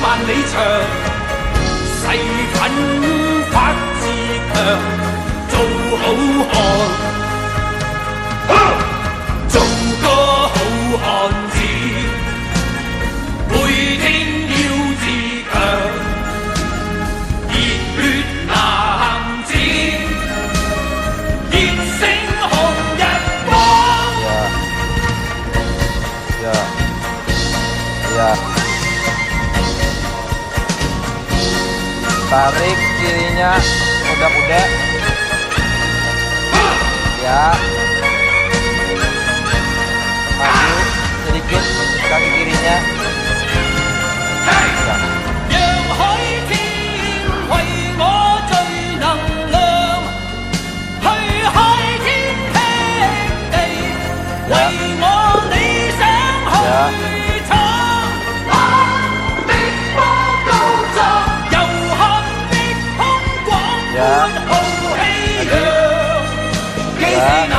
萬里長，誓奮發自強，做好漢，做個好漢子，每天要自強，熱血男子，熱星紅日光。Tarik kirinya muda-muda ya, maju sedikit kaki kirinya ya. 讓海天為我聚能量，去海天闢地，為我理想去闖。我的波高作，遊學的空廣闊好氣揚，幾時能